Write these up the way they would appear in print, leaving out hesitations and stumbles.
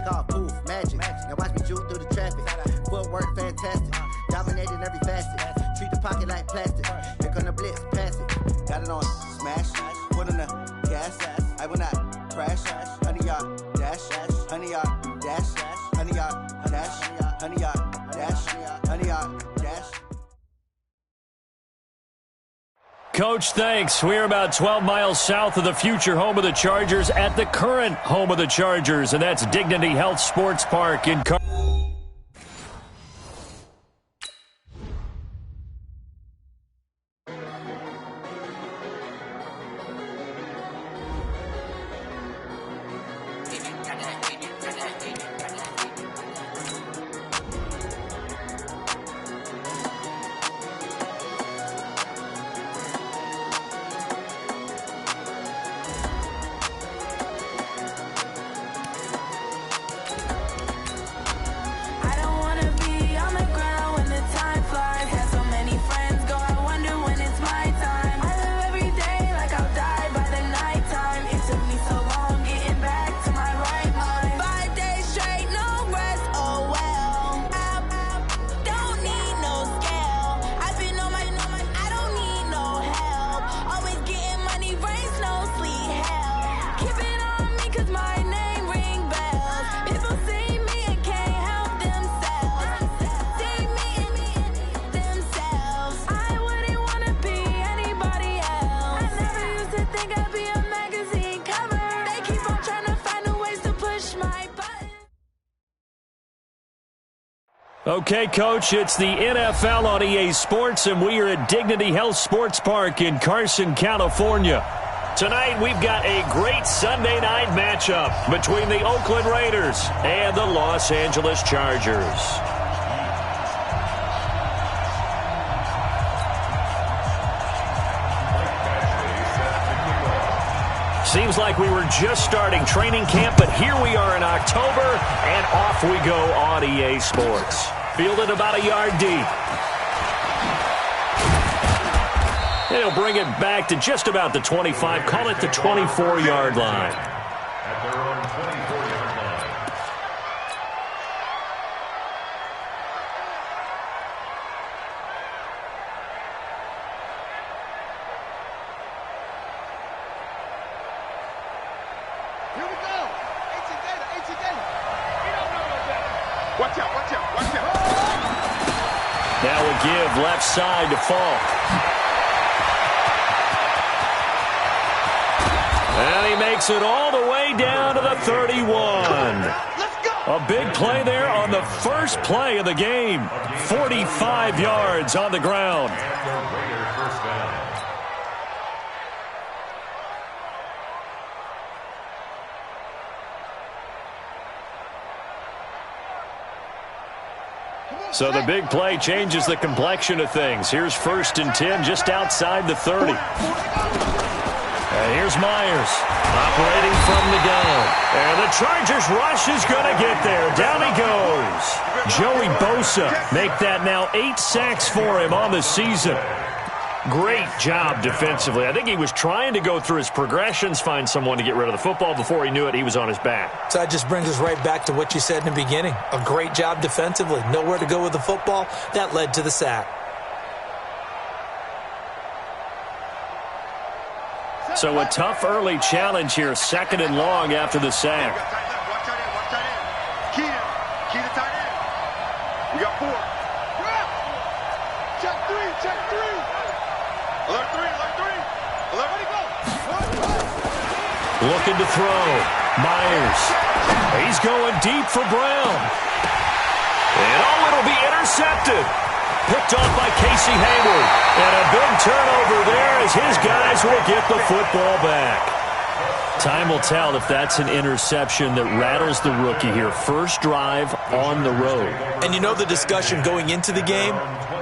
take off, poof, magic. Now watch me juke through the traffic. Footwork fantastic, dominating every facet. Treat the pocket like plastic. Here come the blitz, pass it. Got it on, smash. Put on the gas. I will not crash. 100-yard dash. 100-yard dash. 100-yard dash. 100-yard dash. 100-yard dash. Coach, thanks. We're about 12 miles south of the future home of the Chargers at the current home of the Chargers, and that's Dignity Health Sports Park in Okay, Coach, it's the NFL on EA Sports, and we are at Dignity Health Sports Park in Carson, California. Tonight, we've got a great Sunday night matchup between the Oakland Raiders and the Los Angeles Chargers. Seems like we were just starting training camp, but here we are in October, and off we go on EA Sports. Fielded about a yard deep. He'll bring it back to just about the 25, call it the 24-yard line. At their own 24-yard line. Here we go. AT Data. We don't know no better. Watch out. Now we'll give left side to Falk. And he makes it all the way down to the 31. A big play there on the first play of the game. 45 yards on the ground. So the big play changes the complexion of things. Here's 1st and 10 just outside the 30. And here's Myers operating from the gun. And the Chargers rush is going to get there. Down he goes. Joey Bosa make that now 8 sacks for him on the season. Great job defensively. I think he was trying to go through his progressions, find someone to get rid of the football. Before he knew it, he was on his back. So that just brings us right back to what you said in the beginning. A great job defensively. Nowhere to go with the football. That led to the sack. So a tough early challenge here, 2nd and long after the sack. Watch tight end. Key to tight end. We got 4. Check 3. Alert 3. Alert, go. Looking to throw. Myers. He's going deep for Brown. And it'll be intercepted. Picked off by Casey Hayward. And a big turnover there as his guys will get the football back. Time will tell if that's an interception that rattles the rookie here. First drive on the road. And you know the discussion going into the game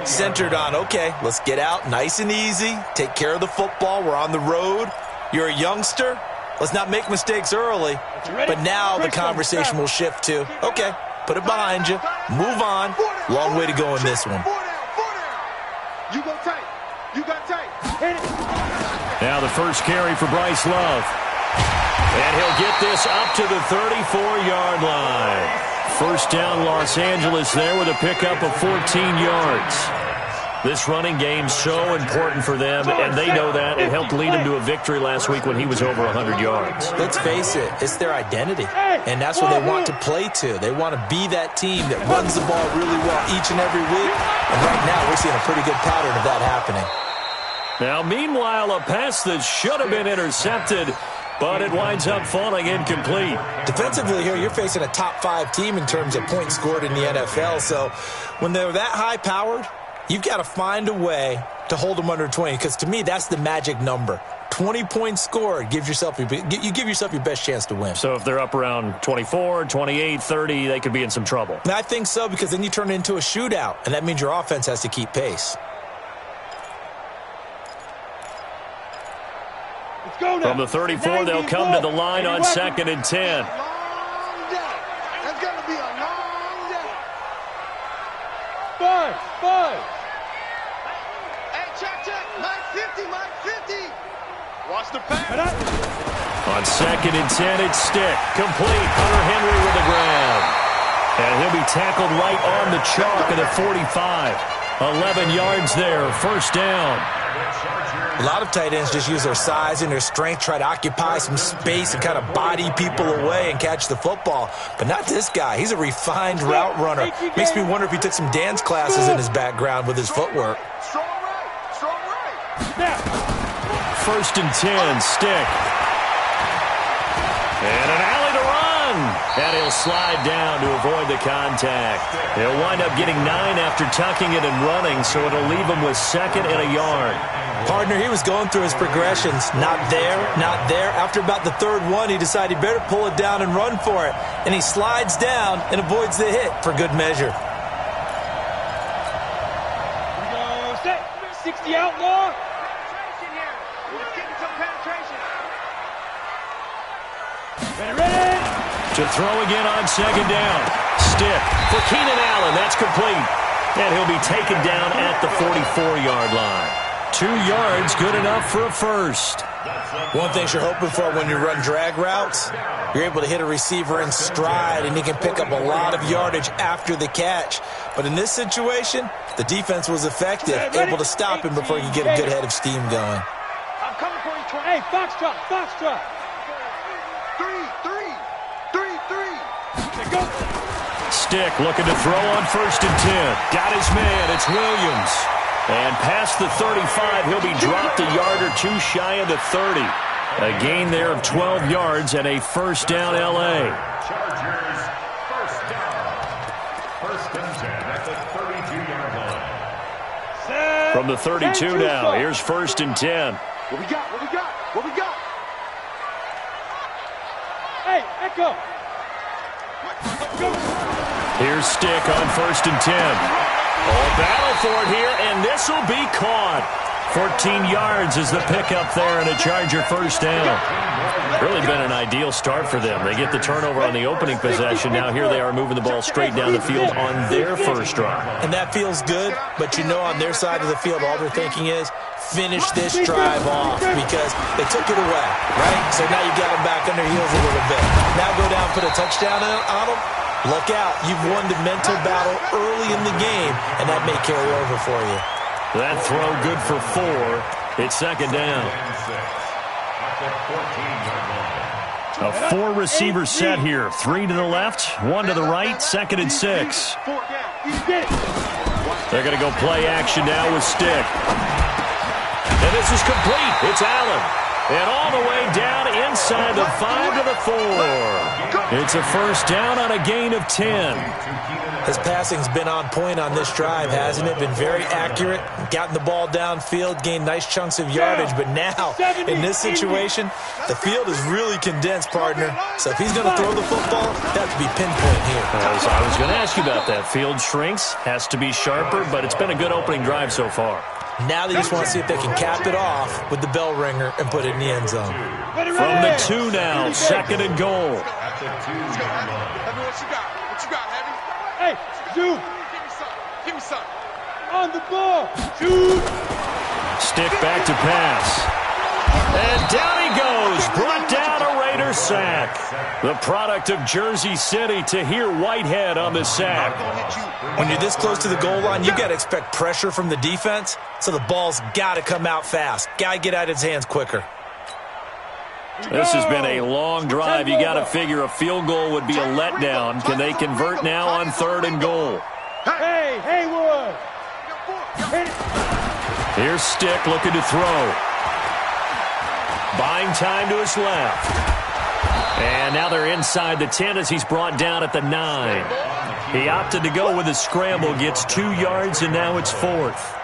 centered on, okay, let's get out nice and easy, take care of the football, we're on the road. You're a youngster, let's not make mistakes early. But now the conversation will shift to, okay, put it behind you, move on. Long way to go in this one. You go tight. You got tight. Hit it. Now the first carry for Bryce Love. And he'll get this up to the 34-yard line. First down, Los Angeles there with a pickup of 14 yards. This running game's so important for them, and they know that. It helped lead them to a victory last week when he was over 100 yards. Let's face it, it's their identity, and that's what they want to play to. They want to be that team that runs the ball really well each and every week, and right now we're seeing a pretty good pattern of that happening. Now, meanwhile, a pass that should have been intercepted, but it winds up falling incomplete. Defensively here, you're facing a top-5 team in terms of points scored in the NFL, so when they're that high-powered, you've got to find a way to hold them under 20, because to me, that's the magic number. 20 points scored, you give yourself your best chance to win. So if they're up around 24, 28, 30, they could be in some trouble. And I think so, because then you turn it into a shootout, and that means your offense has to keep pace. From the 34, they'll come to the line on 2nd and 10. That's going to be a long day. 5. Hey, check. Mike 50. Watch the pass. On 2nd and 10, it's Stick. Complete. Hunter Henry with the grab. And he'll be tackled right on the chalk at the 45. 11 yards there, first down. A lot of tight ends just use their size and their strength, try to occupy some space and kind of body people away and catch the football. But not this guy. He's a refined route runner. Makes me wonder if he took some dance classes in his background with his footwork. Strong right. First and 10, Stick. And an alley to run. And he'll slide down to avoid the contact. He'll wind up getting 9 after tucking it and running, so it'll leave him with 2nd and a yard. Partner, he was going through his progressions. Not there. After about the 3rd one, he decided he better pull it down and run for it. And he slides down and avoids the hit for good measure. We go set. 60 outlaw. Penetration here. We're just getting some penetration. Ready. To throw again on 2nd down. Stick for Keenan Allen. That's complete. And he'll be taken down at the 44-yard line. 2 yards, good enough for a first. One thing you're hoping for when you run drag routes, you're able to hit a receiver in stride, and he can pick up a lot of yardage after the catch. But in this situation, the defense was effective, able to stop him before he could get a good head of steam going. I'm coming for you, Troy. Hey, Foxtrot. 3. Go. Stick looking to throw on 1st and 10. Got his man. It's Williams. And past the 35, he'll be dropped a yard or 2 shy of the 30. A gain there of 12 yards and a first down L.A. Chargers, first down. 1st and 10 at the 32-yard line. From the 32 now, here's 1st and 10. What we got? Hey, Echo. Here's Stick on 1st and 10. Oh, battle for it here, and this will be caught. 14 yards is the pickup there, and a Charger first down. Really been an ideal start for them. They get the turnover on the opening possession. Now here they are moving the ball straight down the field on their first drive. And that feels good, but you know on their side of the field, all they're thinking is, finish this drive off, because they took it away, right? So now you got them back on their heels a little bit. Now go down, put a touchdown on them. Look out. You've won the mental battle early in the game, and that may carry over for you. That throw good for 4. It's 2nd down. A 4-receiver set here. 3 to the left, 1 to the right, 2nd and 6. They're going to go play action now with Stick. And this is complete. It's Allen. And all the way down inside the 5 to the 4. It's a first down on a gain of 10. His passing's been on point on this drive, hasn't it? Been very accurate, gotten the ball downfield, gained nice chunks of yardage. But now, in this situation, the field is really condensed, partner. So if he's going to throw the football, that has to be pinpoint here. I was going to ask you about that. Field shrinks, has to be sharper, but it's been a good opening drive so far. Now they just want to see if they can cap it off with the bell ringer and put it in the end zone. From the 2 now, 2nd and goal. What you got, Heavy? Hey, shoot. Give me some. On the ball. Shoot. Stick back to pass. And down he goes. Brought down a Raider first sack. The product of Jersey City, Tahir Whitehead on the sack. When you're this close to the goal line, you got to expect pressure from the defense, so the ball's got to come out fast. Got to get out of his hands quicker. This has been a long drive. You got to figure a field goal would be a letdown. Can they convert now on 3rd and goal? Hey, Haywood! Here's Stick looking to throw. Buying time to his left. And now they're inside the 10 as he's brought down at the 9. He opted to go with a scramble, gets 2 yards, and now it's 4th.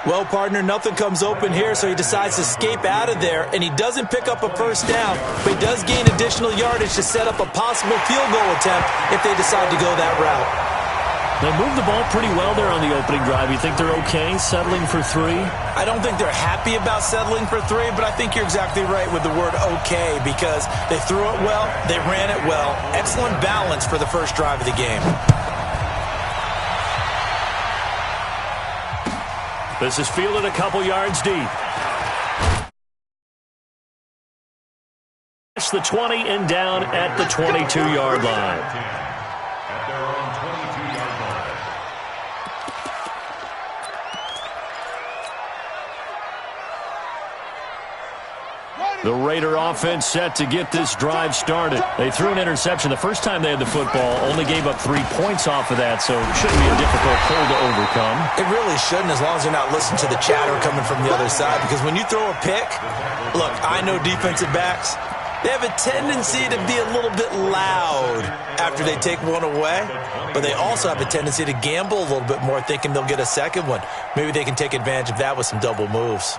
Well, partner, nothing comes open here, so he decides to escape out of there, and he doesn't pick up a first down, but he does gain additional yardage to set up a possible field goal attempt if they decide to go that route. They moved the ball pretty well there on the opening drive. You think they're okay settling for 3? I don't think they're happy about settling for 3, but I think you're exactly right with the word okay, because they threw it well, they ran it well. Excellent balance for the first drive of the game. This is fielded a couple yards deep. It's the 20 and down at the 22-yard line. At their own 22-yard line. The Raider offense set to get this drive started. They threw an interception the first time they had the football, only gave up 3 points off of that, so it shouldn't be a difficult hole to overcome. It really shouldn't, as long as they're not listening to the chatter coming from the other side, because when you throw a pick, look, I know defensive backs, they have a tendency to be a little bit loud after they take one away, but they also have a tendency to gamble a little bit more, thinking they'll get a second one. Maybe they can take advantage of that with some double moves.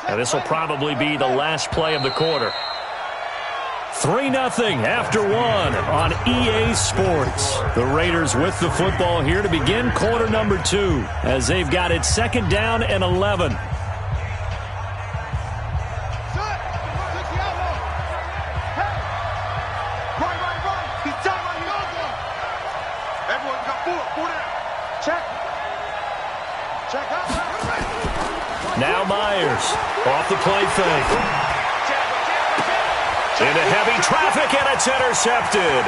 And this will probably be the last play of the quarter. 3-0 after 1 on EA Sports. The Raiders with the football here to begin quarter number 2 as they've got it 2nd down and 11. Now Myers off the play fake. Into heavy traffic, and it's intercepted.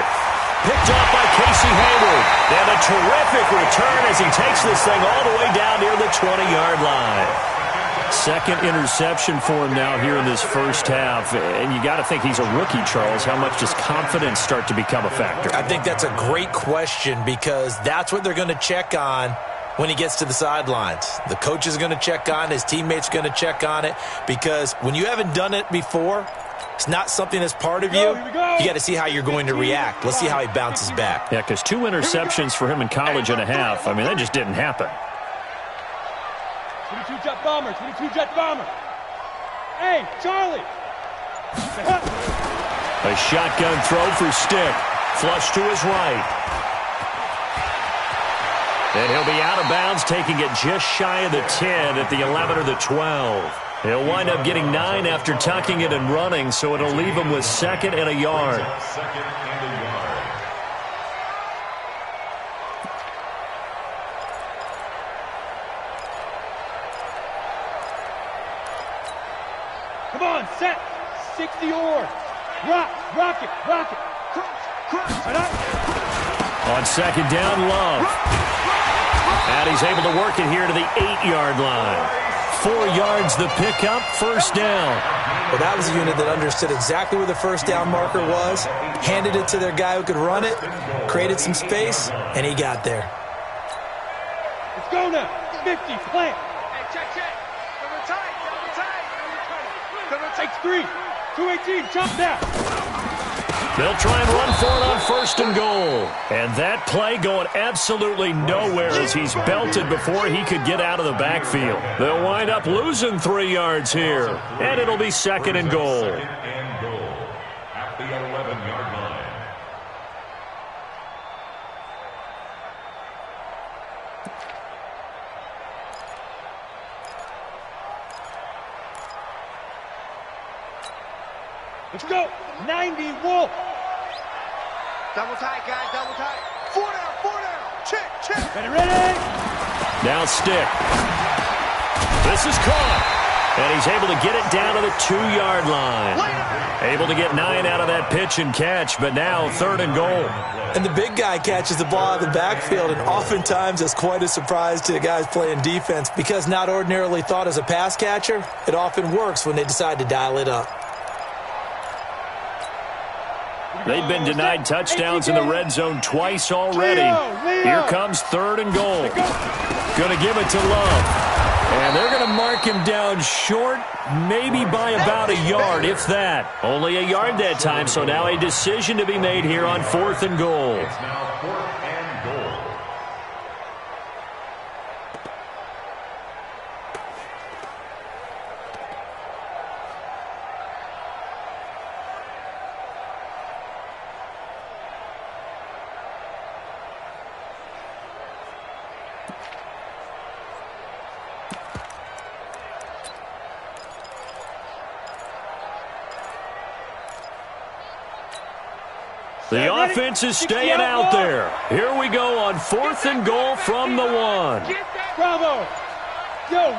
Picked off by Casey Hayward. And a terrific return as he takes this thing all the way down near the 20-yard line. 2nd interception for him now here in this first half. And you got to think he's a rookie, Charles. How much does confidence start to become a factor? I think that's a great question, because that's what they're going to check on when he gets to the sidelines. The coach is going to check on it. His teammates are going to check on it, because when you haven't done it before, it's not something that's part of you. You got to see how you're going to react. Let's see how he bounces back. Yeah, because 2 interceptions for him in college and a half. I mean, that just didn't happen. 22 jet bomber, 22 jet bomber. Hey, Charlie. A shotgun throw for Stick. Flush to his right. And he'll be out of bounds, taking it just shy of the 10 at the 11 or the 12. He'll wind up getting 9 after tucking it and running, so it'll leave him with 2nd and a yard. 2nd and a yard. Come on, set. 60 yards. Rock it. Cross. On 2nd down, Love. And he's able to work it here to the 8-yard line. 4 yards the pickup, 1st down. Well, that was a unit that understood exactly where the first down marker was, handed it to their guy who could run it, created some space, and he got there. Let's go now. 50, plant. Hey, check. Double tight. Takes 3. 218, jump down. They'll try and run for it on 1st and goal. And that play going absolutely nowhere as he's belted before he could get out of the backfield. They'll wind up losing 3 yards here. And it'll be 2nd and goal. 2nd and goal at the 11-yard line. Let's go. 90, Wolf. Double tight, guys, double tight. 4 down. Check. Ready? Now Stick. This is caught. And he's able to get it down to the 2-yard line. Able to get 9 out of that pitch and catch, but now 3rd and goal. And the big guy catches the ball out of the backfield, and oftentimes it's quite a surprise to the guys playing defense because not ordinarily thought as a pass catcher, it often works when they decide to dial it up. They've been denied touchdowns in the red zone twice already. Here comes 3rd and goal. Going to give it to Love. And they're going to mark him down short, maybe by about a yard, if that. Only a yard that time, so now a decision to be made here on 4th and goal. It's now 4th and goal. The offense is staying out there. Here we go on 4th and goal from the 1. Bravo. Yo,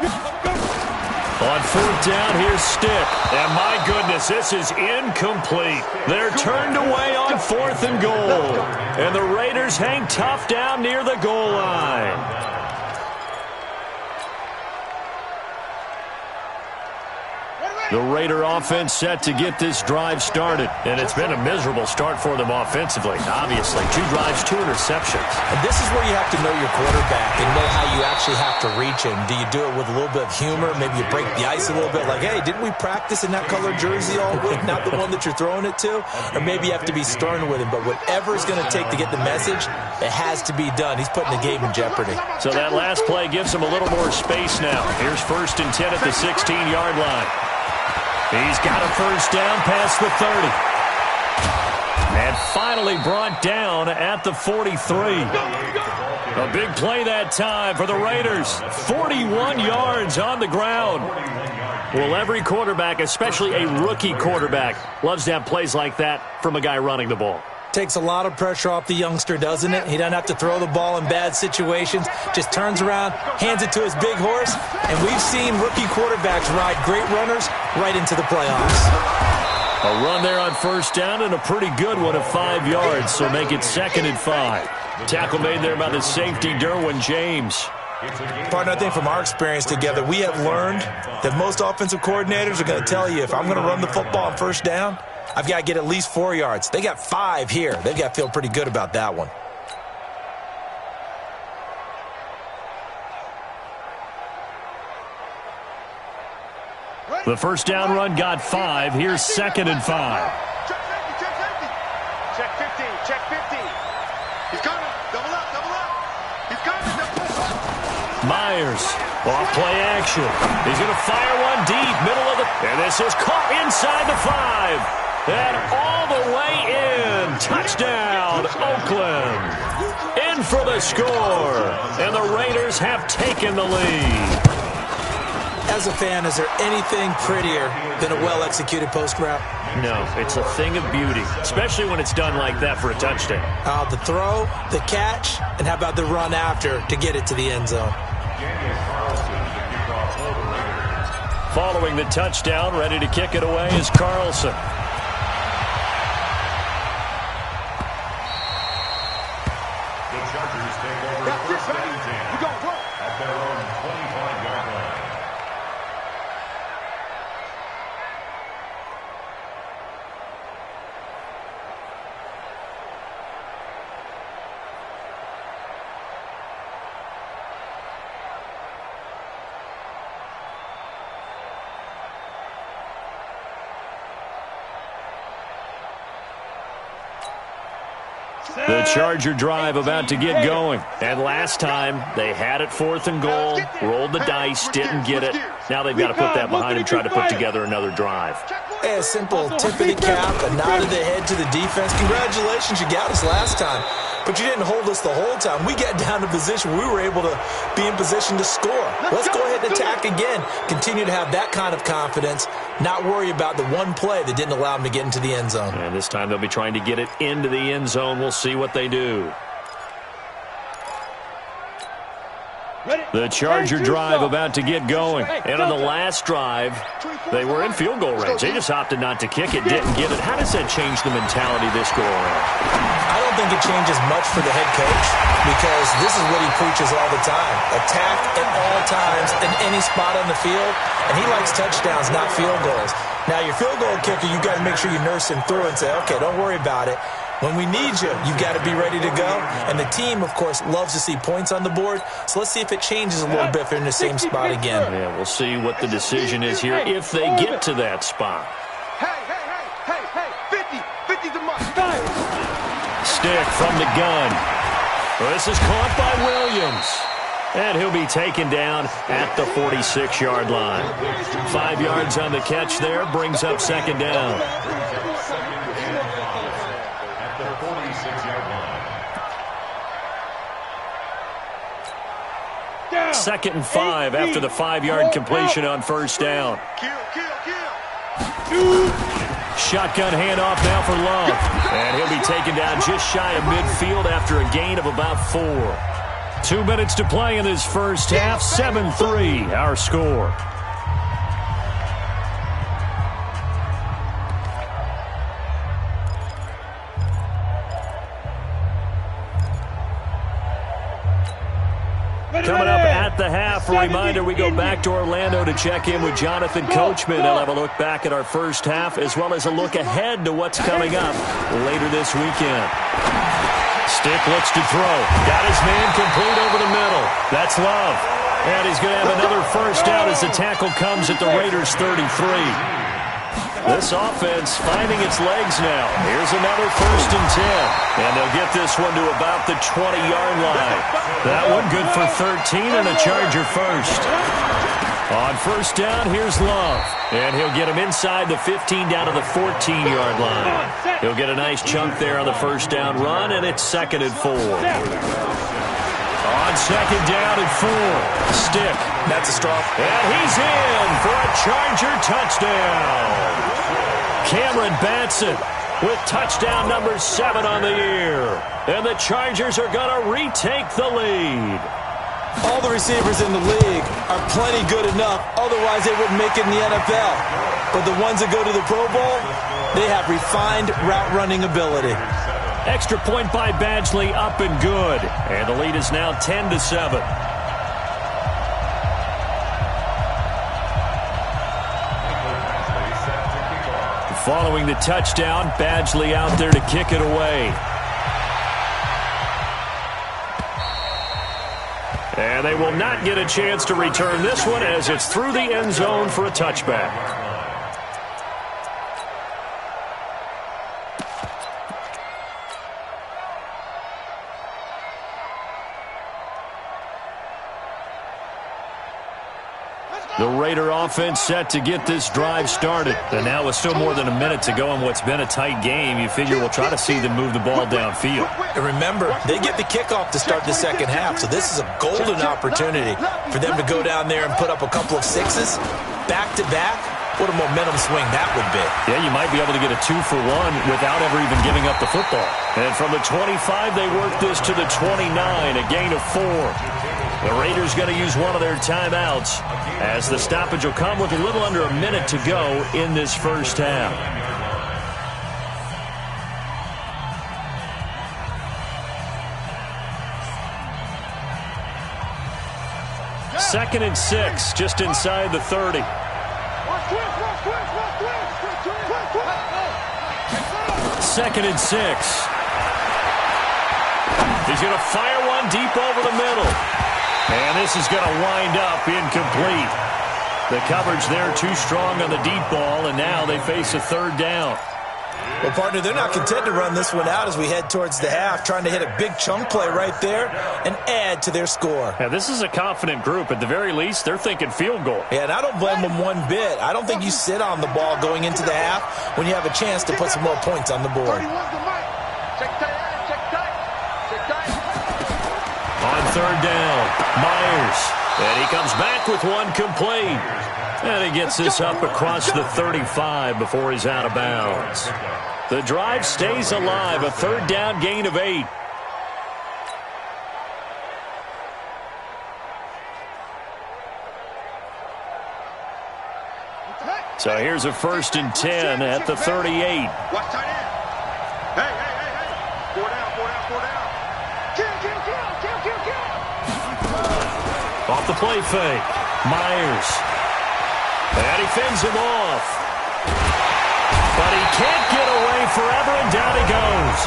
On 4th down, here's Stick. And my goodness, this is incomplete. They're turned away on 4th and goal. And the Raiders hang tough down near the goal line. The Raider offense set to get this drive started. And it's been a miserable start for them offensively. Obviously, 2 drives, 2 interceptions. And this is where you have to know your quarterback and know how you actually have to reach him. Do you do it with a little bit of humor? Maybe you break the ice a little bit like, hey, didn't we practice in that colored jersey all week? Not the one that you're throwing it to? Or maybe you have to be stern with him. But whatever it's going to take to get the message, it has to be done. He's putting the game in jeopardy. So that last play gives him a little more space now. Here's 1st and 10 at the 16-yard line. He's got a 1st down past the 30. And finally brought down at the 43. A big play that time for the Raiders. 41 yards on the ground. Well, every quarterback, especially a rookie quarterback, loves to have plays like that from a guy running the ball. Takes a lot of pressure off the youngster, doesn't it? He doesn't have to throw the ball in bad situations. Just turns around, hands it to his big horse. And we've seen rookie quarterbacks ride great runners right into the playoffs. A run there on 1st down and a pretty good one of 5 yards, so make it 2nd and 5. Tackle made there by the safety, Derwin James. Partner, I think from our experience together, we have learned that most offensive coordinators are going to tell you, if I'm going to run the football on 1st down, I've got to get at least 4 yards. They got 5 here. They've got to feel pretty good about that one. The 1st down run got 5. Here's 2nd and 5. Check 15, check 15. He's coming. Double up, double up. He's coming, double up. Myers, off play action. He's going to fire one deep, middle of the... And this is caught inside the 5. And all the way in. Touchdown, Oakland. In for the score. And the Raiders have taken the lead. As a fan, is there anything prettier than a well-executed post route? No, it's a thing of beauty, especially when it's done like that for a touchdown. The throw, the catch, and how about the run after to get it to the end zone? Following the touchdown, ready to kick it away is Carlson. The Chargers take over 1st and 10. We're going to work. At their own 25-yard line. The Charger drive about to get going. And last time, they had it 4th and goal, rolled the dice, didn't get it. Now they've got to put that behind and try to put together another drive. Hey, a simple tip of the cap, a nod of the head to the defense. Congratulations, you got us last time. But you didn't hold us the whole time. We got down to position. We were able to be in position to score. Let's go ahead and attack again. Continue to have that kind of confidence. Not worry about the one play that didn't allow them to get into the end zone. And this time they'll be trying to get it into the end zone. We'll see what they do. The Charger drive about to get going. And on the last drive, they were in field goal range. They just opted not to kick it, didn't get it. How does that change the mentality this go around? I don't think it changes much for the head coach because this is what he preaches all the time. Attack at all times in any spot on the field. And he likes touchdowns, not field goals. Now, your field goal kicker, you got to make sure you nurse him through and say, okay, don't worry about it. When we need you, you've got to be ready to go. And the team, of course, loves to see points on the board. So let's see if it changes a little bit if they're in the same spot again. Yeah, we'll see what the decision is here if they get to that spot. Hey, 50 to Mike. Stick from the gun. Well, this is caught by Williams. And he'll be taken down at the 46-yard line. 5 yards on the catch there, brings up second down. At the 46-yard line. Second and 5 after the 5-yard completion on first down. Kill. Shotgun handoff now for Love. And he'll be taken down just shy of midfield after a gain of about 4. 2 minutes to play in this first half. 7-3 our score. Coming up at the half, a reminder, we go back to Orlando to check in with Jonathan Coachman. He'll have a look back at our first half as well as a look ahead to what's coming up later this weekend. Stick looks to throw. Got his man complete over the middle. That's Love. And he's going to have another first down as the tackle comes at the Raiders' 33. This offense finding its legs now. Here's another first and 10. And they'll get this one to about the 20-yard line. That one good for 13 and a Charger first. On first down, here's Love. And he'll get him inside the 15 down to the 14-yard line. He'll get a nice chunk there on the first down run, and it's 2nd and 4. On second down and 4. Stick. That's a straw. And he's in for a Charger touchdown. Cameron Batson with touchdown number 7 on the year. And the Chargers are going to retake the lead. All the receivers in the league are plenty good enough. Otherwise, they wouldn't make it in the NFL. But the ones that go to the Pro Bowl, they have refined route running ability. Extra point by Badgley, up and good. And the lead is now 10-7. Following the touchdown, Badgley out there to kick it away. And they will not get a chance to return this one as it's through the end zone for a touchback. The Raider offense set to get this drive started. And now with still more than a minute to go in what's been a tight game, you figure we'll try to see them move the ball downfield. And remember, they get the kickoff to start the second half, so this is a golden opportunity for them to go down there and put up a couple of sixes back-to-back. What a momentum swing that would be. Yeah, you might be able to get a 2-for-1 without ever even giving up the football. And from the 25, they work this to the 29, a gain of 4. The Raiders going to use one of their timeouts as the stoppage will come with a little under a minute to go in this first half. Second and 6, just inside the 30. Second and 6. He's going to fire one deep over the middle. And this is going to wind up incomplete. The coverage there too strong on the deep ball, and now they face a third down. Well, partner, they're not content to run this one out as we head towards the half, trying to hit a big chunk play right there and add to their score. Yeah, this is a confident group. At the very least, they're thinking field goal. Yeah, and I don't blame them one bit. I don't think you sit on the ball going into the half when you have a chance to put some more points on the board. On third down, Myers. And he comes back with one complete. And he gets this up across the 35 before he's out of bounds. The drive stays alive, a third down gain of 8. So here's a 1st and 10 at the 38. Watch tight end. Hey. 4 down. Kill. Off the play fake. Myers. And he fends him off. But he can't get away forever, and down he goes.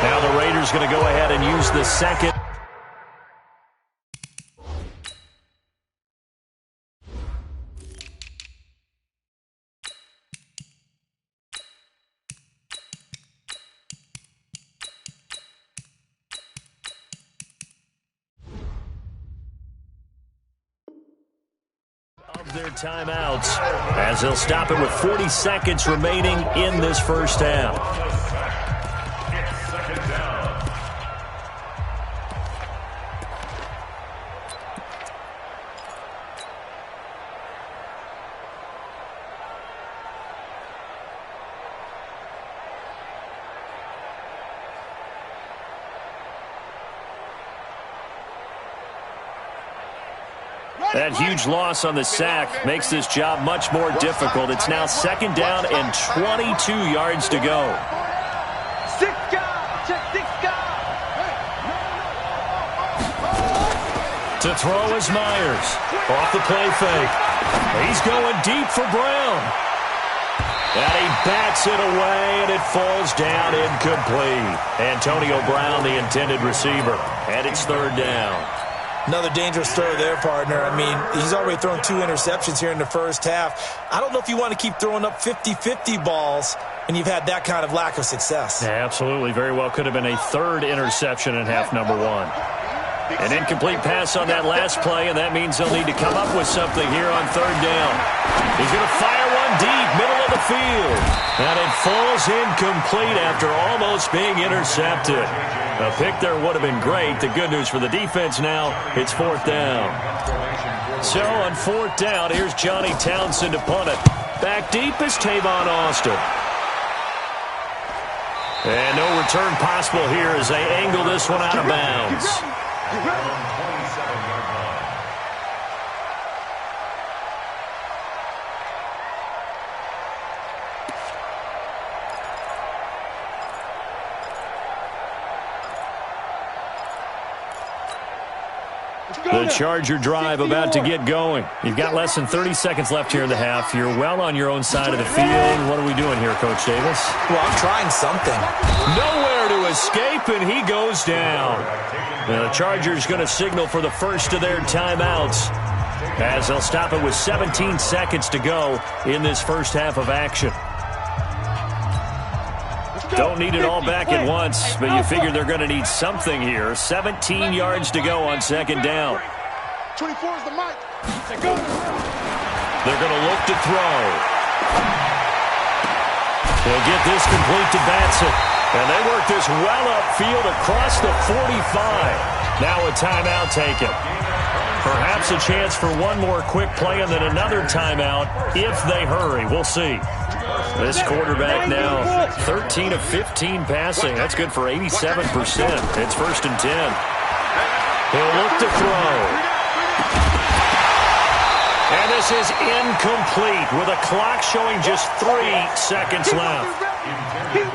Now the Raiders going to go ahead and use the second. Of their timeouts, as they'll stop it with 40 seconds remaining in this first half. It's 2nd down. That huge loss on the sack makes this job much more difficult. It's now 2nd down and 22 yards to go. 6 guys. Check 6 guys. To throw is Myers. Off the play fake. He's going deep for Brown. And he bats it away, and it falls down incomplete. Antonio Brown, the intended receiver. And it's 3rd down. Another dangerous throw there, partner. I mean, he's already thrown 2 interceptions here in the first half. I don't know if you want to keep throwing up 50-50 balls, and you've had that kind of lack of success. Yeah, absolutely. Very well could have been a 3rd interception in half number 1. An incomplete pass on that last play, and that means they'll need to come up with something here on 3rd down. He's going to fire one deep, middle of the field. And it falls incomplete after almost being intercepted. A pick there would have been great. The good news for the defense now, it's 4th down. So on 4th down, here's Johnny Townsend to punt it. Back deep is Tavon Austin. And no return possible here as they angle this one out of bounds. The Charger drive about to get going. You've got less than 30 seconds left here in the half. You're well on your own side of the field. What are we doing here, Coach Davis? Well, I'm trying something. Nowhere to escape, and he goes down. Now, the Chargers going to signal for the first of their timeouts as they'll stop it with 17 seconds to go in this first half of action. Don't need it all back at once, but you figure they're going to need something here. 17 yards to go on 2nd down. 24 is the mic. They're going to look to throw. They'll get this complete to Batson. And they work this well upfield across the 45. Now a timeout taken. Perhaps a chance for one more quick play and then another timeout if they hurry. We'll see. This quarterback now 13 of 15 passing. That's good for 87%. It's 1st and 10. He'll look to throw. And this is incomplete with a clock showing just 3 seconds left. Incomplete.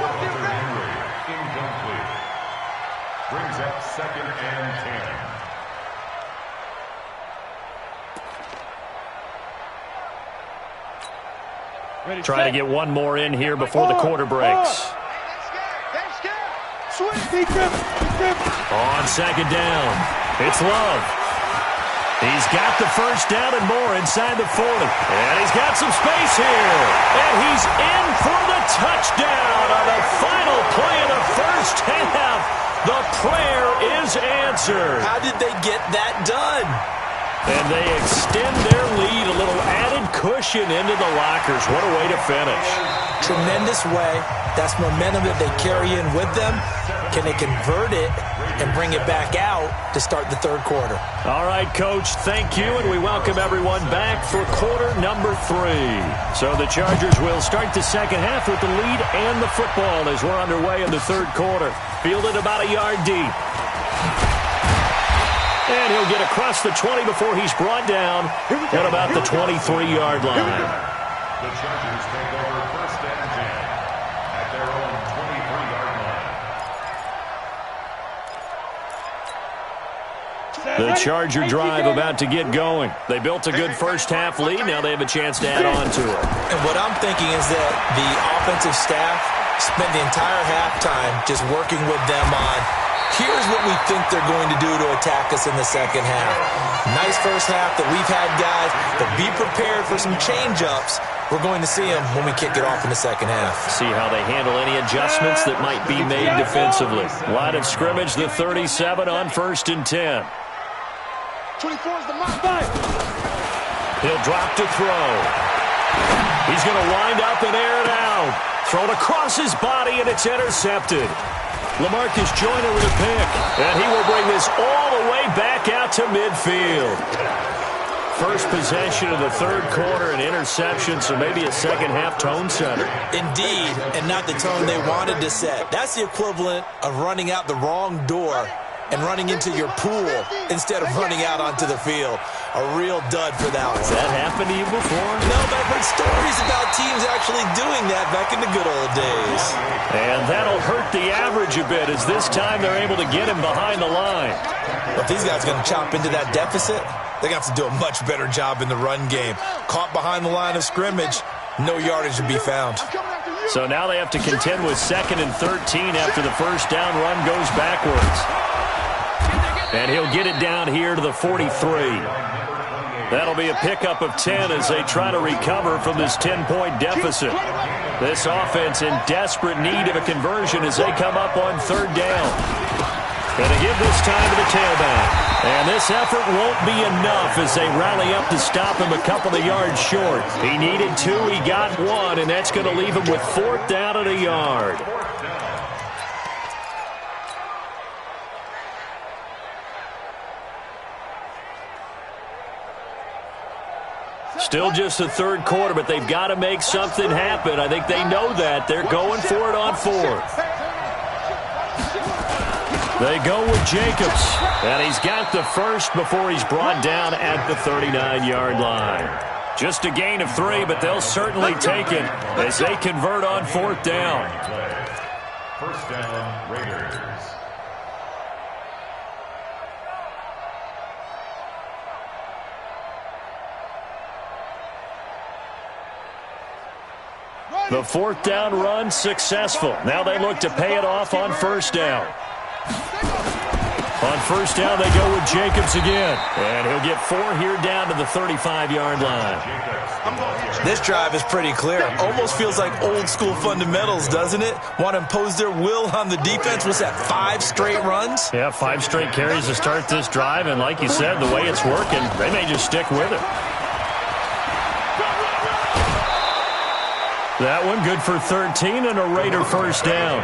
Brings up 2nd and 10. Try to get one more in here before the quarter breaks. On 2nd down, it's Love. He's got the first down and more inside the 40. And he's got some space here. And he's in for the touchdown on the final play of the first half. The prayer is answered. How did they get that done? And they extend their lead, a little added cushion into the lockers. What a way to finish. Tremendous way. That's momentum that they carry in with them. Can they convert it and bring it back out to start the 3rd quarter? All right, Coach, thank you, and we welcome everyone back for quarter number 3. So the Chargers will start the 2nd half with the lead and the football as we're underway in the 3rd quarter. Fielded about a yard deep. And he'll get across the 20 before he's brought down at about the 23-yard line. The Chargers take over 1st and 10 at their own 23-yard line. The Charger drive about to get going. They built a good first-half lead. Now they have a chance to add on to it. And what I'm thinking is that the offensive staff spent the entire halftime just working with them on, here's what we think they're going to do to attack us in the second half. Nice first half that we've had, guys, but be prepared for some change-ups. We're going to see them when we kick it off in the second half. See how they handle any adjustments that might be made defensively. Line of scrimmage, the 37 on 1st and 10. 24 is the mark. He'll drop to throw. He's going to wind up and air it out. Thrown across his body, and it's intercepted. LaMarcus Joyner with a pick, and he will bring this all the way back out to midfield. First possession of the third quarter, an interception, so maybe a second-half tone setter. Indeed, and not the tone they wanted to set. That's the equivalent of running out the wrong door and running into your pool instead of running out onto the field. A real dud for that one. Has that happened to you before? No, but I've heard stories about teams actually doing that back in the good old days. And that'll hurt the average a bit, as this time they're able to get him behind the line. But if these guys are going to chop into that deficit, they're going to have to do a much better job in the run game. Caught behind the line of scrimmage, no yardage to be found. So now they have to contend with 2nd and 13 after the first down run goes backwards. And he'll get it down here to the 43. That'll be a pickup of 10 as they try to recover from this 10-point deficit. This offense in desperate need of a conversion as they come up on 3rd down. And to give this time to the tailback. And this effort won't be enough as they rally up to stop him a couple of yards short. He needed 2, he got 1, and that's going to leave him with 4th down and a yard. Still just the third quarter, but they've got to make something happen. I think they know that. They're going for it on 4th. They go with Jacobs, and he's got the first before he's brought down at the 39-yard line. Just a gain of 3, but they'll certainly take it as they convert on 4th down. 1st down, Raiders. The 4th down run successful. Now they look to pay it off on 1st down. On 1st down, they go with Jacobs again. And he'll get 4 here down to the 35-yard line. This drive is pretty clear. Almost feels like old-school fundamentals, doesn't it? Want to impose their will on the defense. What's that, 5 straight runs? Yeah, 5 straight carries to start this drive. And like you said, the way it's working, they may just stick with it. That one good for 13 and a Raider first down.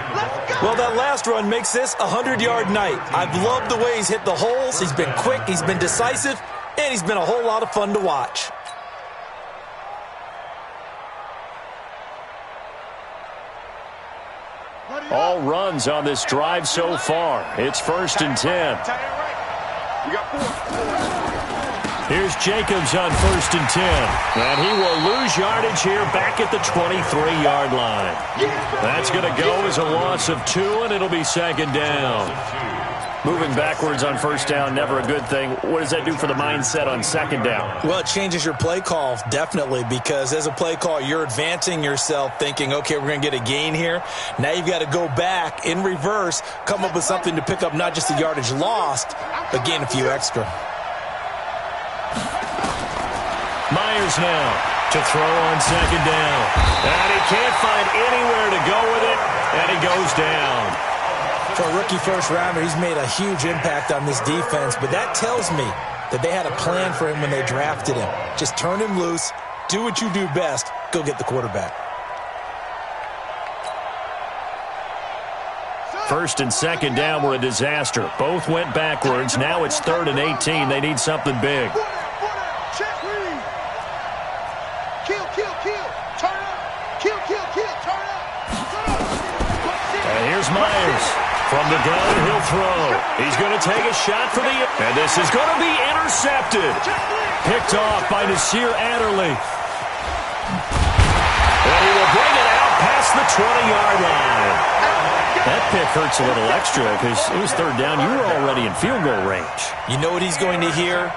Well, that last run makes this a 100-yard night. I've loved the way he's hit the holes. He's been quick, he's been decisive, and he's been a whole lot of fun to watch. All runs on this drive so far. It's 1st and 10. You got 4. Here's Jacobs on 1st and 10. And he will lose yardage here back at the 23-yard line. That's going to go as a loss of 2, and it'll be 2nd down. Moving backwards on 1st down, never a good thing. What does that do for the mindset on 2nd down? Well, it changes your play call, definitely, because as a play call, you're advancing yourself thinking, okay, we're going to get a gain here. Now you've got to go back in reverse, come up with something to pick up not just the yardage lost, but gain a few extra. Myers now to throw on 2nd down. And he can't find anywhere to go with it, and he goes down. For a rookie first-rounder, he's made a huge impact on this defense, but that tells me that they had a plan for him when they drafted him. Just turn him loose, do what you do best, go get the quarterback. 1st and 2nd down were a disaster. Both went backwards. Now it's 3rd and 18. They need something big. And here's Myers. From the gun, he'll throw. He's going to take a shot for the... And this is going to be intercepted. Picked off by Nasir Adderley. past the 20-yard line. That pick hurts a little extra because it was third down. You were already in field goal range. You know what he's going to hear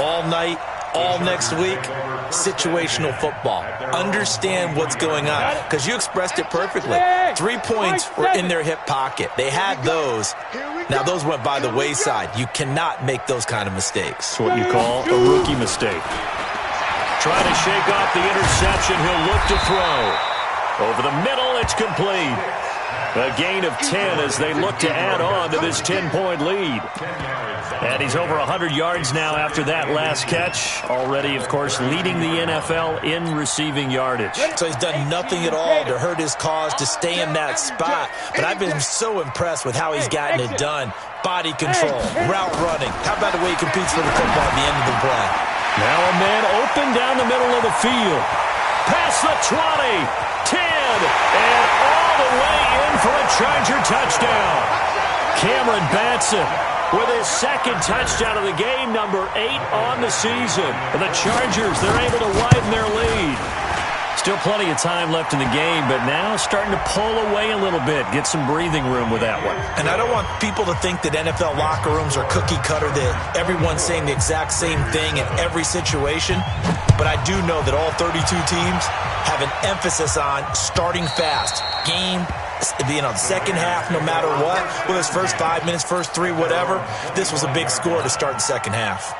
all night, all next week? Situational football. Understand what's going on, because you expressed it perfectly. 3 points were in their hip pocket. They had those. Now, those went by the wayside. You cannot make those kind of mistakes. It's what you call a rookie mistake. Trying to shake off the interception. He'll look to throw. Over the middle, it's complete. A gain of 10 as they look to add on to this 10-point lead. And he's over 100 yards now after that last catch. Already, of course, leading the NFL in receiving yardage. So he's done nothing at all to hurt his cause, to stay in that spot. But I've been so impressed with how he's gotten it done. Body control, route running. How about the way he competes for the football at the end of the play? Now a man open down the middle of the field. Past the 20, 10, and all the way in for a Charger touchdown. Cameron Batson with his second touchdown of the game, number 8 on the season. And the Chargers, they're able to widen their lead. Still plenty of time left in the game, but now starting to pull away a little bit, get some breathing room with that one. And I don't want people to think that NFL locker rooms are cookie cutter, that everyone's saying the exact same thing in every situation. But I do know that all 32 teams have an emphasis on starting fast. Game being on the second half, no matter what. Whether it's first 5 minutes, first 3, whatever. This was a big score to start the second half.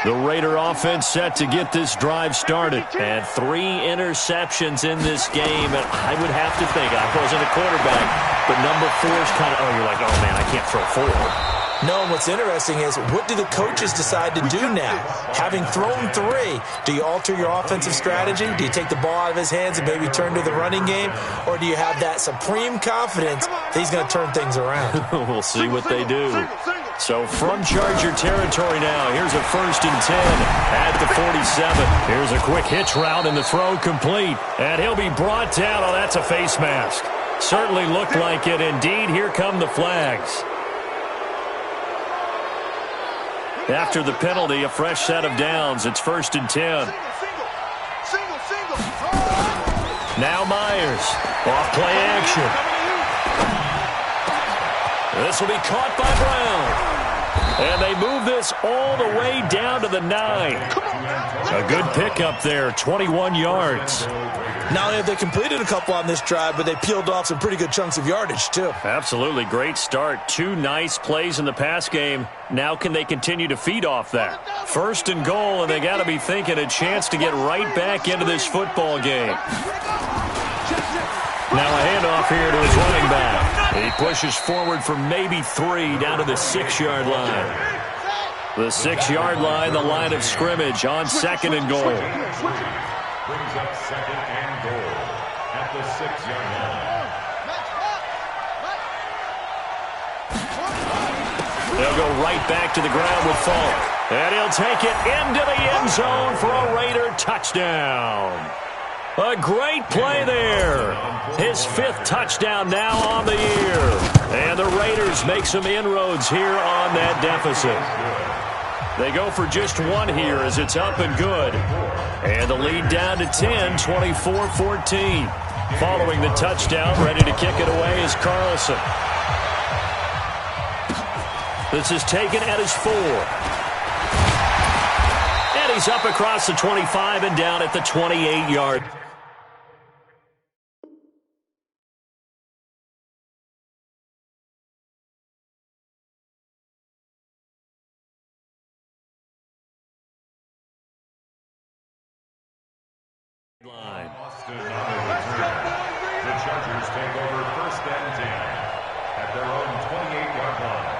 The Raider offense set to get this drive started. And 3 interceptions in this game. And I would have to think, I wasn't a quarterback, but number 4 is kind of, you're like, oh, man, I can't throw 4. No, and what's interesting is, what do the coaches decide to do now? Having thrown 3, do you alter your offensive strategy? Do you take the ball out of his hands and maybe turn to the running game? Or do you have that supreme confidence that he's going to turn things around? We'll see what they do. So from Charger territory now, here's a 1st and 10 at the 47. Here's a quick hitch route and the throw complete. And he'll be brought down. Oh, that's a face mask. Certainly looked like it. Indeed, here come the flags. After the penalty, a fresh set of downs. It's 1st and 10. Now Myers. Off play action. This will be caught by Brown. And they move this all the way down to the 9. A good pickup there, 21 yards. Not only have they completed a couple on this drive, but they peeled off some pretty good chunks of yardage, too. Absolutely. Great start. 2 nice plays in the pass game. Now can they continue to feed off that? 1st and goal, and they got to be thinking a chance to get right back into this football game. Now a handoff here to his running back. He pushes forward for maybe 3 down to the 6-yard line. The 6-yard line, the line of scrimmage on 2nd and goal. Brings up 2nd and goal at the 6-yard line. They'll go right back to the ground with Falk. And he'll take it into the end zone for a Raider touchdown. A great play there. His 5th touchdown now on the year. And the Raiders make some inroads here on that deficit. They go for just 1 here as it's up and good. And the lead down to 10, 24-14. Following the touchdown, ready to kick it away is Carlson. This is taken at his 4. And he's up across the 25 and down at the 28-yard. Line. The Chargers take over 1st and 10 at their own 28-yard line.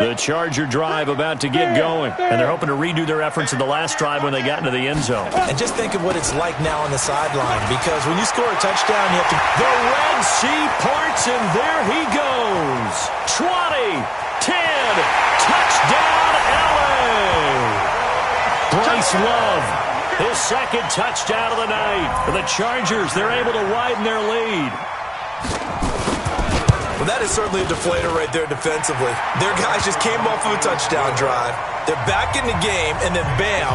The Charger drive about to get going, and they're hoping to redo their efforts in the last drive when they got into the end zone. And just think of what it's like now on the sideline, because when you score a touchdown, you have to... The Red Sea parts, and there he goes. 20, 10, touchdown, LA. Bryce Love, his 2nd touchdown of the night. For the Chargers, they're able to widen their lead. Well, that is certainly a deflator right there defensively. Their guys just came off of a touchdown drive. They're back in the game, and then bam,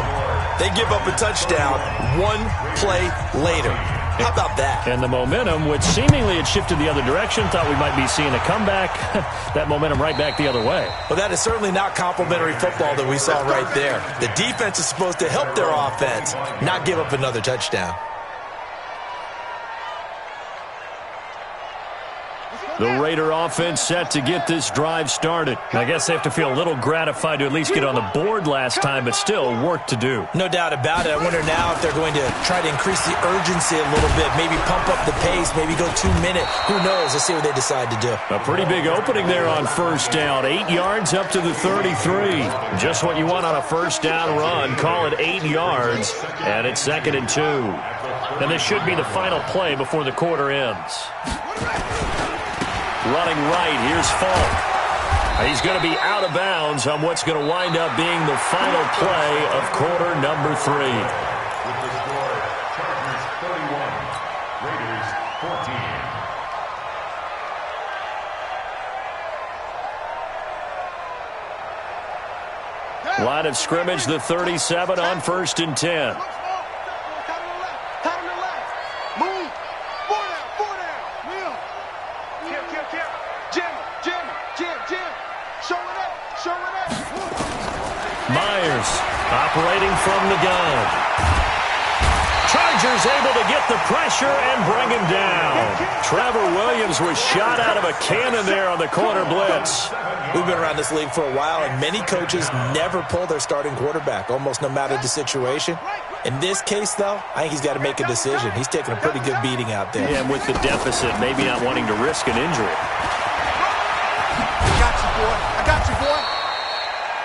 they give up a touchdown one play later. How about that? And the momentum, which seemingly had shifted the other direction, thought we might be seeing a comeback. That momentum right back the other way. Well, that is certainly not complimentary football that we saw right there. The defense is supposed to help their offense, not give up another touchdown. The Raider offense set to get this drive started. I guess they have to feel a little gratified to at least get on the board last time, but still work to do. No doubt about it. I wonder now if they're going to try to increase the urgency a little bit, maybe pump up the pace, maybe go 2 minutes. Who knows? Let's see what they decide to do. A pretty big opening there on first down. 8 yards up to the 33. Just what you want on a first down run. Call it 8 yards, and it's 2nd and 2. And this should be the final play before the quarter ends. Running right, here's Falk. He's going to be out of bounds on what's going to wind up being the final play of quarter number 3. With the score, Chargers 31, Raiders 14. Line of scrimmage, the 37 on 1st and 10. Myers operating from the gun. Chargers able to get the pressure and bring him down. Trevor Williams was shot out of a cannon there on the corner blitz. We've been around this league for a while, and many coaches never pull their starting quarterback, almost no matter the situation. In this case, though, I think he's got to make a decision. He's taking a pretty good beating out there. Yeah, and with the deficit, maybe not wanting to risk an injury. I got you, boy. I got you, boy.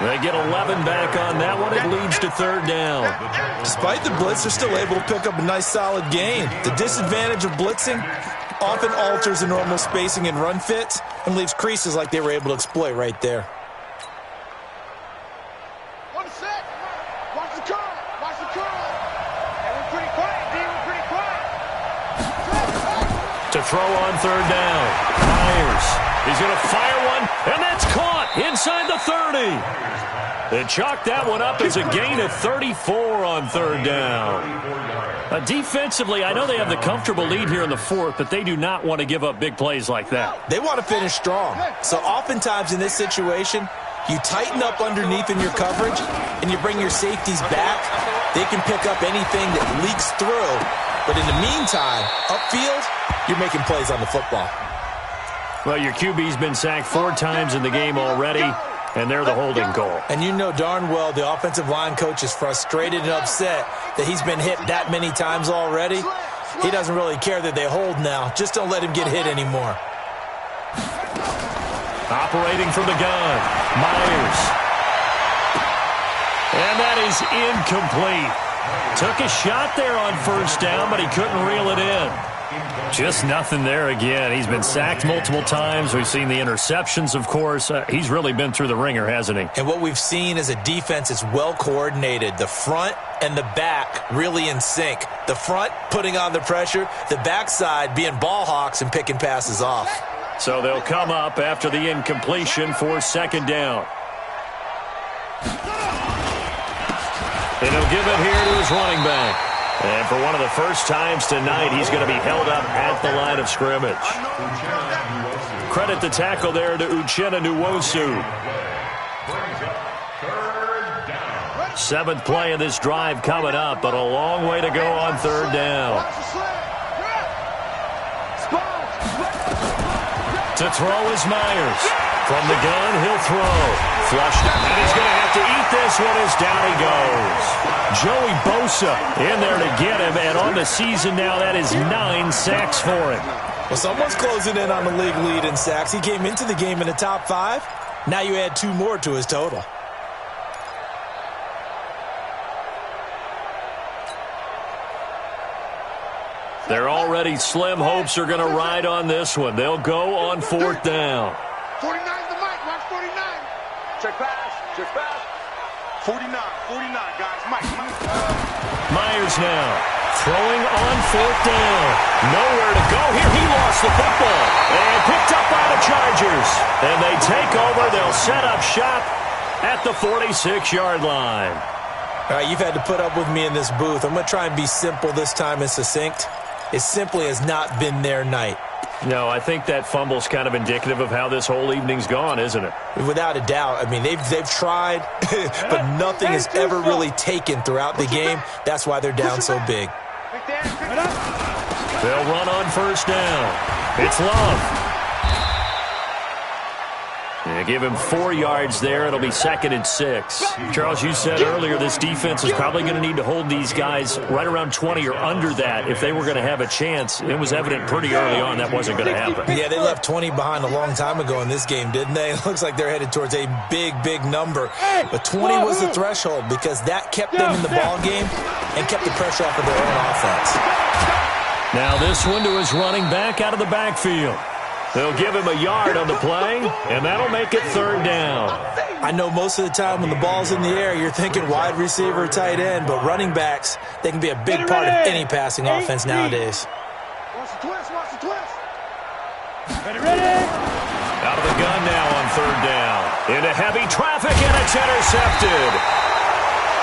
They get 11 back on that one. It leads to 3rd down. Despite the blitz, they're still able to pick up a nice, solid gain. The disadvantage of blitzing often alters the normal spacing and run fits and leaves creases like they were able to exploit right there. Watch the curl. Watch the curl. And we're pretty quiet, D. We're pretty quiet. To throw on 3rd down. Myers. He's going to fire one, and that's caught inside the 30. They chalked that one up as a gain of 34 on 3rd down. Defensively, I know they have the comfortable lead here in the 4th, but they do not want to give up big plays like that. They want to finish strong. So oftentimes in this situation, you tighten up underneath in your coverage, and you bring your safeties back. They can pick up anything that leaks through. But in the meantime, upfield, you're making plays on the football. Well, your QB's been sacked 4 times in the game already, and they're the holding goal. And you know darn well the offensive line coach is frustrated and upset that he's been hit that many times already. He doesn't really care that they hold now. Just don't let him get hit anymore. Operating from the gun, Myers. And that is incomplete. Took a shot there on 1st down, but he couldn't reel it in. Just nothing there again. He's been sacked multiple times. We've seen the interceptions, of course. He's really been through the ringer, hasn't he? And what we've seen is a defense that's well coordinated. The front and the back really in sync. The front putting on the pressure. The backside being ball hawks and picking passes off. So they'll come up after the incompletion for 2nd down. And he'll give it here to his running back. And for one of the first times tonight, he's going to be held up at the line of scrimmage. Credit the tackle there to Uchenna Nwosu. 7th play of this drive coming up, but a long way to go on 3rd down. To throw is Myers. From the gun, he'll throw. Flushed, and he's going to have to eat this one as down he goes. Joey Bosa in there to get him, and on the season now, that is 9 sacks for him. Well, someone's closing in on the league lead in sacks. He came into the game in the top 5. Now you add 2 more to his total. They're already slim hopes are going to ride on this one. They'll go on 4th down. 49's the mic. Watch 49. Check pass. Check pass. 49, guys. Mike. Myers now throwing on 4th down. Nowhere to go here. He lost the football and picked up by the Chargers. And they take over. They'll set up shop at the 46-yard line. All right, you've had to put up with me in this booth. I'm going to try and be simple this time and succinct. It simply has not been their night. No, I think that fumble's kind of indicative of how this whole evening's gone, isn't it? Without a doubt. I mean, they've tried, but nothing has ever really taken throughout the game. That's why they're down so big. They'll run on 1st down. It's Love. They give him 4 yards there. It'll be 2nd and 6. Charles, you said earlier this defense is probably going to need to hold these guys right around 20 or under that if they were going to have a chance. It was evident pretty early on that wasn't going to happen. Yeah, they left 20 behind a long time ago in this game, didn't they? It looks like they're headed towards a big, big number. But 20 was the threshold because that kept them in the ball game and kept the pressure off of their own offense. Now this one to his running back out of the backfield. They'll give him a yard on the play, and that'll make it 3rd down. I know most of the time when the ball's in the air, you're thinking wide receiver, tight end, but running backs, they can be a big part of any passing offense nowadays. Watch the twist, watch the twist. Ready. Out of the gun now on 3rd down. Into heavy traffic, and it's intercepted.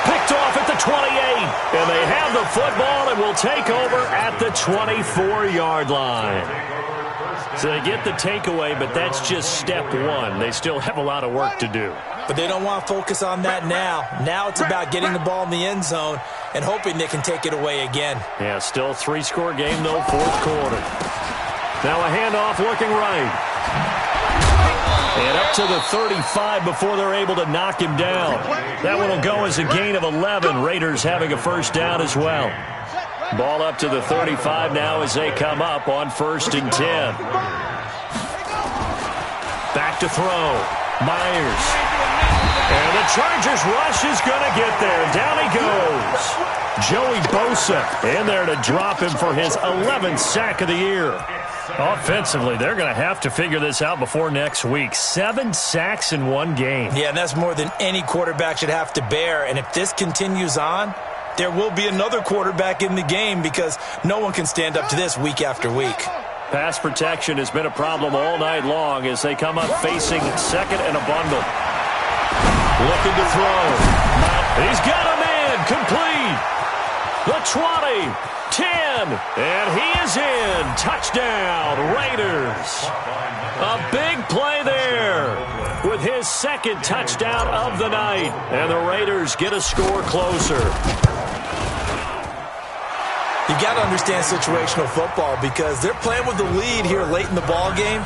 Picked off at the 28, and they have the football and will take over at the 24-yard line. So they get the takeaway, but that's just step 1. They still have a lot of work to do. But they don't want to focus on that now. Now it's about getting the ball in the end zone and hoping they can take it away again. Yeah, still a 3-score game, though, 4th quarter. Now a handoff looking right. And up to the 35 before they're able to knock him down. That one will go as a gain of 11. Raiders having a 1st down as well. Ball up to the 35 now as they come up on 1st and 10. Back to throw. Myers. And the Chargers rush is going to get there. Down he goes. Joey Bosa in there to drop him for his 11th sack of the year. Offensively, they're going to have to figure this out before next week. 7 sacks in one game. Yeah, and that's more than any quarterback should have to bear. And if this continues on, there will be another quarterback in the game because no one can stand up to this week after week. Pass protection has been a problem all night long as they come up facing 2nd and a bundle. Looking to throw. He's got a man. Complete. The 20. 10. And he is in. Touchdown, Raiders. A big play there with his 2nd touchdown of the night. And the Raiders get a score closer. You've got to understand situational football because they're playing with the lead here late in the ball game.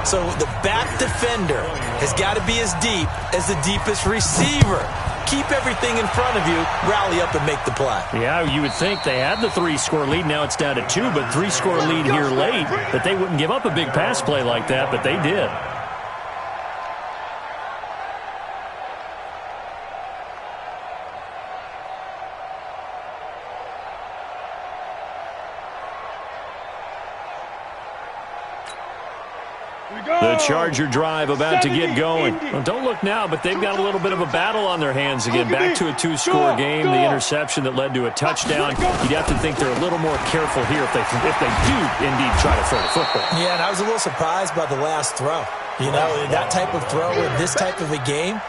So the back defender has got to be as deep as the deepest receiver. Keep everything in front of you, rally up and make the play. Yeah, you would think they had the 3-score lead. Now it's down to 2, but 3-score lead here late. That they wouldn't give up a big pass play like that, but they did. The Charger drive about to get going. Well, don't look now, but they've got a little bit of a battle on their hands again. Back to a 2-score game. The interception that led to a touchdown. You'd have to think they're a little more careful here if they do indeed try to throw the football. Yeah, and I was a little surprised by the last throw. You know, that type of throw in this type of a game,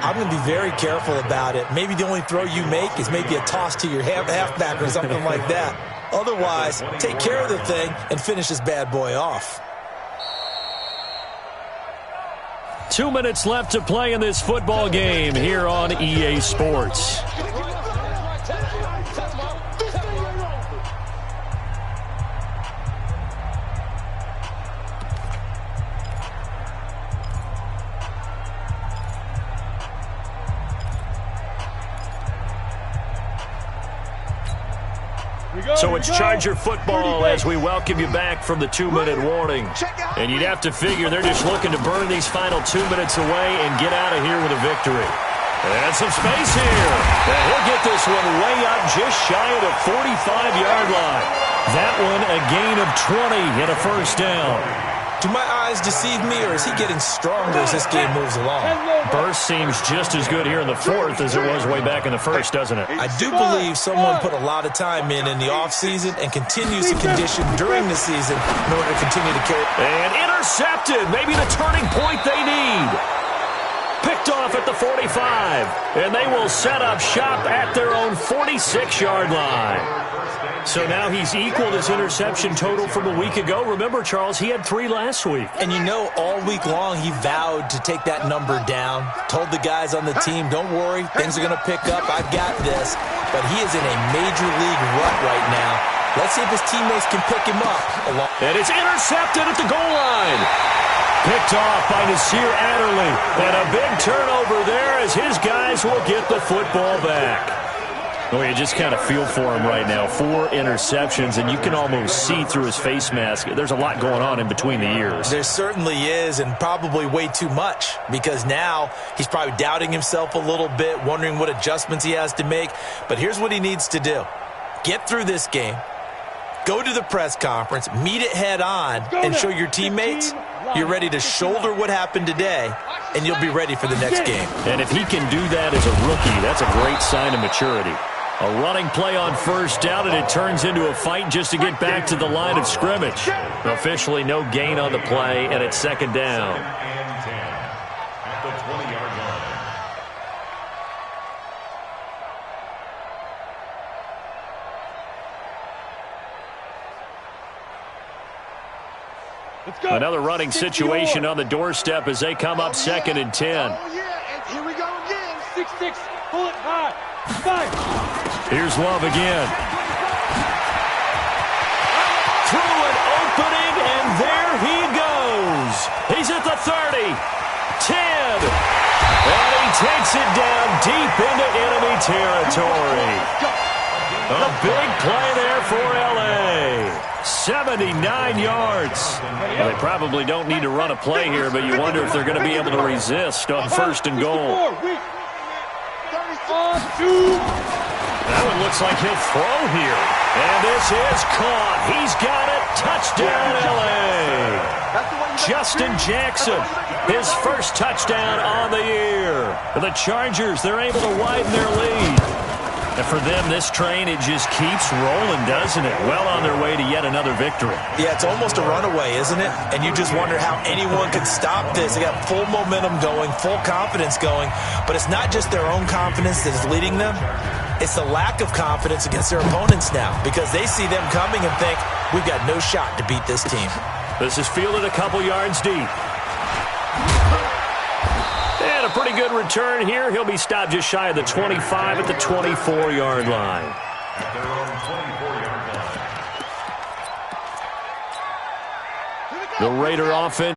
I'm going to be very careful about it. Maybe the only throw you make is maybe a toss to your halfback or something like that. Otherwise, take care of the thing and finish this bad boy off. 2 minutes left to play in this football game here on EA Sports. So it's Charger football as we welcome you back from the 2-minute warning. And you'd have to figure they're just looking to burn these final 2 minutes away and get out of here with a victory. And some space here. And he'll get this one way up just shy of the 45-yard line. That one a gain of 20 and a 1st down. Do my eyes deceive me, or is he getting stronger as this game moves along? Burst seems just as good here in the fourth as it was way back in the first, doesn't it? I do believe someone put a lot of time in the offseason and continues to condition during the season in order to continue to carry. And intercepted. Maybe the turning point they need. Picked off at the 45. And they will set up shop at their own 46-yard line. So now he's equaled his interception total from a week ago. Remember, Charles, he had 3 last week. And you know, all week long he vowed to take that number down. Told the guys on the team, don't worry, things are going to pick up. I've got this. But he is in a major league rut right now. Let's see if his teammates can pick him up. And it's intercepted at the goal line. Picked off by Nasir Adderley. And a big turnover there as his guys will get the football back. Well, you just kind of feel for him right now. 4 interceptions, and you can almost see through his face mask. There's a lot going on in between the ears. There certainly is, and probably way too much, because now he's probably doubting himself a little bit, wondering what adjustments he has to make. But here's what he needs to do. Get through this game. Go to the press conference, meet it head on, and show your teammates you're ready to shoulder what happened today, and you'll be ready for the next game. And if he can do that as a rookie, that's a great sign of maturity. A running play on first down, and it turns into a fight just to get back to the line of scrimmage. Officially no gain on the play, and it's second down. And 10 at the 20-yard line. Another running situation on the doorstep as they come up second and 10. Oh, yeah, and here we go again. 6-6, pull it high. 5. Here's Love again. Through an opening, and there he goes. He's at the 30, 10, and he takes it down deep into enemy territory. A big play there for L.A. 79 yards. Well, they probably don't need to run a play here, but you wonder if they're going to be able to resist on first and goal. That one looks like he'll throw here. And this is caught. He's got it. Touchdown, L.A. Justin Jackson, his first touchdown on the year. The Chargers, they're able to widen their lead. And for them, this train, it just keeps rolling, doesn't it? Well on their way to yet another victory. Yeah, it's almost a runaway, isn't it? And you just wonder how anyone could stop this. They got full momentum going, full confidence going. But it's not just their own confidence that is leading them. It's the lack of confidence against their opponents now, because they see them coming and think, we've got no shot to beat this team. This is fielded a couple yards deep. And a pretty good return here. He'll be stopped just shy of the 25 at the 24-yard line. At their own 24-yard line. The Raider offense.